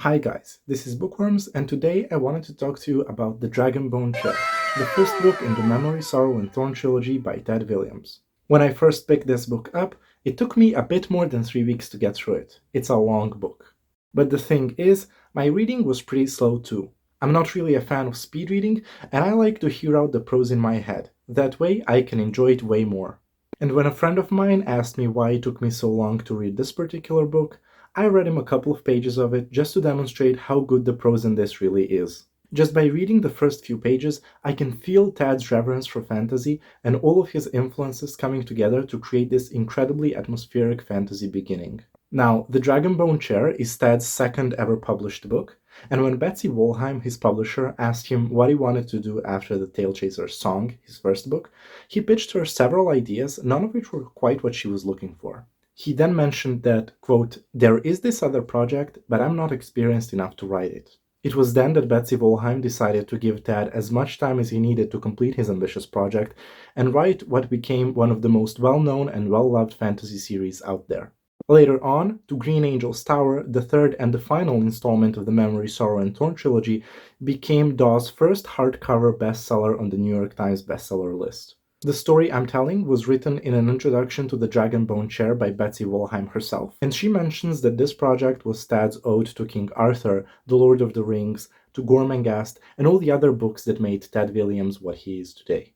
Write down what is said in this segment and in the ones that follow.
Hi guys, this is Bookworms, and today I wanted to talk to you about the Dragonbone Chair, the first book in the Memory, Sorrow, and Thorn trilogy by Ted Williams. When I first picked this book up, it took me a bit more than 3 weeks to get through it. It's a long book. But the thing is, my reading was pretty slow too. I'm not really a fan of speed reading, and I like to hear out the prose in my head. That way I can enjoy it way more. And when a friend of mine asked me why it took me so long to read this particular book, I read him a couple of pages of it just to demonstrate how good the prose in this really is. Just by reading the first few pages, I can feel Tad's reverence for fantasy and all of his influences coming together to create this incredibly atmospheric fantasy beginning. Now, The Dragonbone Chair is Tad's second ever published book, and when Betsy Wollheim, his publisher, asked him what he wanted to do after The Tail Chaser's Song, his first book, he pitched her several ideas, none of which were quite what she was looking for. He then mentioned that, quote, "There is this other project, but I'm not experienced enough to write it." It was then that Betsy Wollheim decided to give Tad as much time as he needed to complete his ambitious project and write what became one of the most well-known and well-loved fantasy series out there. Later on, To Green Angel's Tower, the third and the final installment of the Memory, Sorrow, and Thorn trilogy, became Dawes' first hardcover bestseller on the New York Times bestseller list. The story I'm telling was written in an introduction to the Dragonbone Chair by Betsy Wollheim herself, and she mentions that this project was Tad's ode to King Arthur, The Lord of the Rings, to Gormenghast, and all the other books that made Tad Williams what he is today.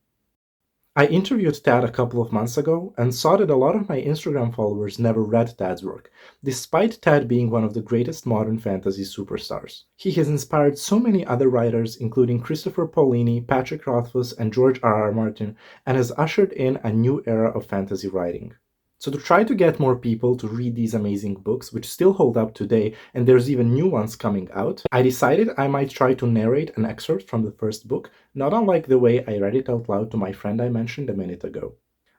I interviewed Tad a couple of months ago and saw that a lot of my Instagram followers never read Tad's work, despite Tad being one of the greatest modern fantasy superstars. He has inspired so many other writers, including Christopher Paolini, Patrick Rothfuss, and George R. R. Martin, and has ushered in a new era of fantasy writing. So to try to get more people to read these amazing books, which still hold up today, and there's even new ones coming out, I decided I might try to narrate an excerpt from the first book, not unlike the way I read it out loud to my friend I mentioned a minute ago.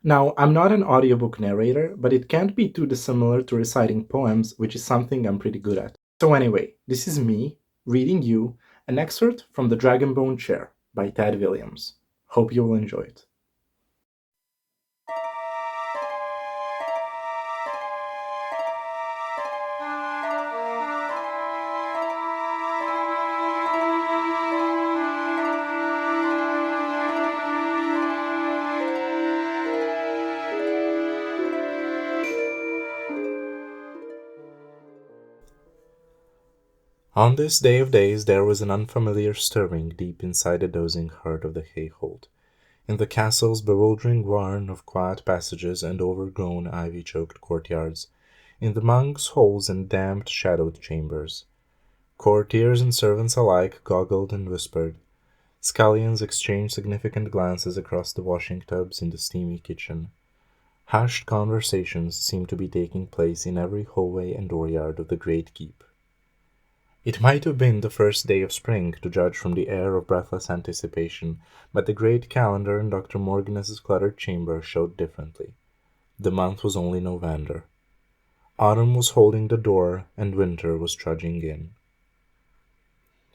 Now, I'm not an audiobook narrator, but it can't be too dissimilar to reciting poems, which is something I'm pretty good at. So anyway, this is me, reading you, an excerpt from The Dragonbone Chair by Tad Williams. Hope you will enjoy it. On this day of days there was an unfamiliar stirring deep inside the dozing heart of the Hayhold, in the castle's bewildering warren of quiet passages and overgrown ivy-choked courtyards, in the monks' halls and damped, shadowed chambers. Courtiers and servants alike goggled and whispered. Scullions exchanged significant glances across the washing tubs in the steamy kitchen. Hushed conversations seemed to be taking place in every hallway and dooryard of the great keep. It might have been the first day of spring, to judge from the air of breathless anticipation, but the great calendar in Dr. Morganus's cluttered chamber showed differently. The month was only November. Autumn was holding the door, and winter was trudging in.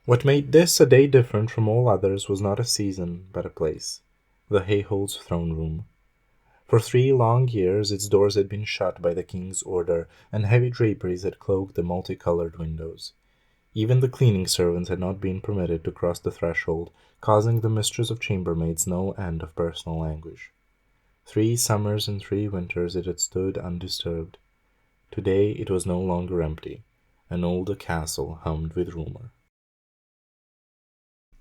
What made this a day different from all others was not a season, but a place, the Hayhold's throne room. For 3 long years its doors had been shut by the king's order, and heavy draperies had cloaked the multicolored windows. Even the cleaning servants had not been permitted to cross the threshold, causing the mistress of chambermaids no end of personal anguish. 3 summers and 3 winters it had stood undisturbed. Today it was no longer empty, and all the castle hummed with rumor.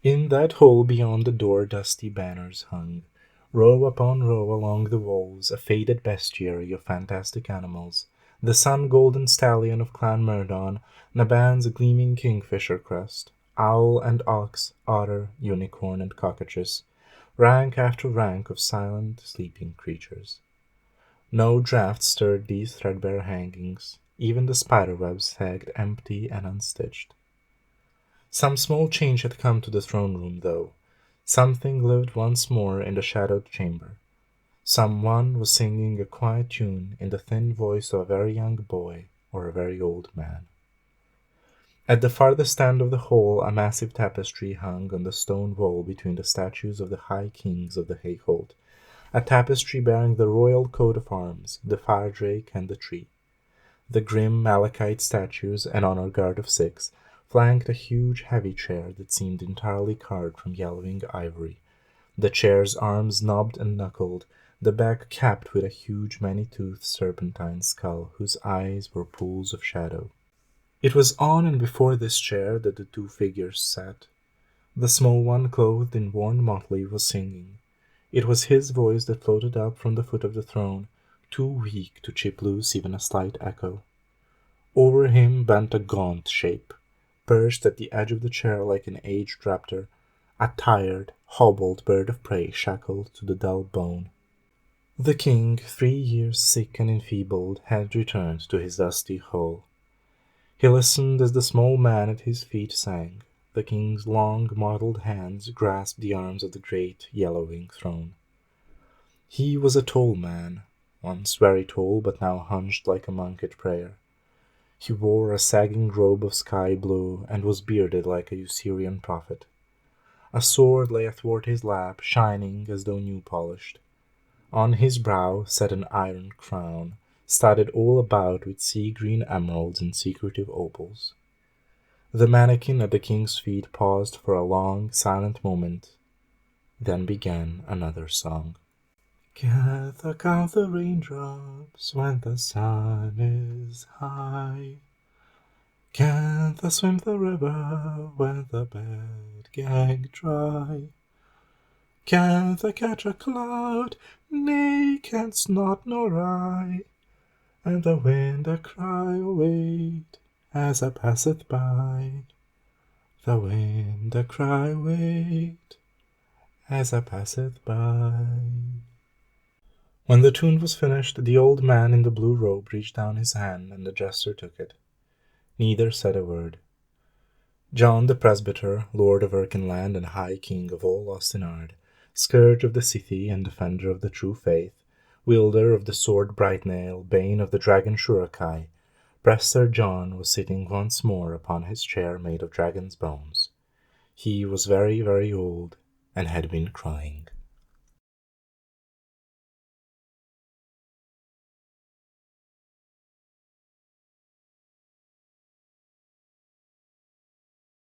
In that hall beyond the door dusty banners hung, row upon row along the walls, a faded bestiary of fantastic animals, the sun-golden stallion of Clan Murdon, Naban's gleaming kingfisher crest, owl and ox, otter, unicorn, and cockatrice, rank after rank of silent, sleeping creatures. No draught stirred these threadbare hangings, even the spider-webs sagged empty and unstitched. Some small change had come to the throne-room, though. Something lived once more in the shadowed chamber. Someone was singing a quiet tune in the thin voice of a very young boy or a very old man. At the farthest end of the hall a massive tapestry hung on the stone wall between the statues of the high kings of the Hayhold, a tapestry bearing the royal coat of arms, the fire-drake, and the tree. The grim malachite statues, an honor guard of 6, flanked a huge heavy chair that seemed entirely carved from yellowing ivory. The chair's arms knobbed and knuckled, the back capped with a huge many-toothed serpentine skull whose eyes were pools of shadow. It was on and before this chair that the two figures sat. The small one, clothed in worn motley, was singing. It was his voice that floated up from the foot of the throne, too weak to chip loose even a slight echo. Over him bent a gaunt shape, perched at the edge of the chair like an aged raptor, a tired, hobbled bird of prey shackled to the dull bone. The king, 3 years sick and enfeebled, had returned to his dusty hall. He listened as the small man at his feet sang. The king's long, mottled hands grasped the arms of the great, yellowing throne. He was a tall man, once very tall, but now hunched like a monk at prayer. He wore a sagging robe of sky blue, and was bearded like a Usurian prophet. A sword lay athwart his lap, shining as though new-polished. On his brow sat an iron crown, studded all about with sea-green emeralds and secretive opals. The mannequin at the king's feet paused for a long, silent moment, then began another song. Gather, count the raindrops when the sun is high. Gather, swim the river when the bed gang dry. Gather, catch a cloud, nay, canst not nor I. And the wind a cry wait as I passeth by. The wind a cry wait as I passeth by. When the tune was finished, the old man in the blue robe reached down his hand, and the jester took it. Neither said a word. John the presbyter, lord of Erkinland and high king of all Osten Ard, scourge of the city and defender of the true faith, wielder of the sword Brightnail, bane of the dragon Shurakai, Prester John was sitting once more upon his chair made of dragon's bones. He was very, very old, and had been crying.